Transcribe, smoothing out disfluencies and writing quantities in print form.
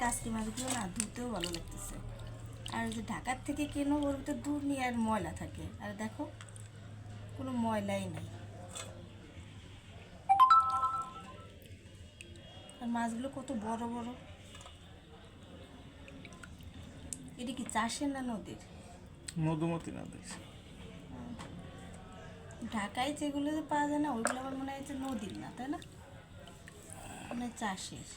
কাজকি মাছগুলো না ধুতেও ভালো লাগতেছে। আর যে ঢাকার থেকে কেনো ওর ভিতরে দুধ নিয়ে আর ময়লা থাকে, আর দেখো কোনো ময়লাই নেই। আর মাছগুলো কত বড় বড়। এটা কি চাষের না নদীর? মধুমতি নদীর। ঢাকায় যেগুলো পাওয়া যায় না ওইগুলো আমার মনে হয় যে নদীর না, তাই না? মানে চাষের।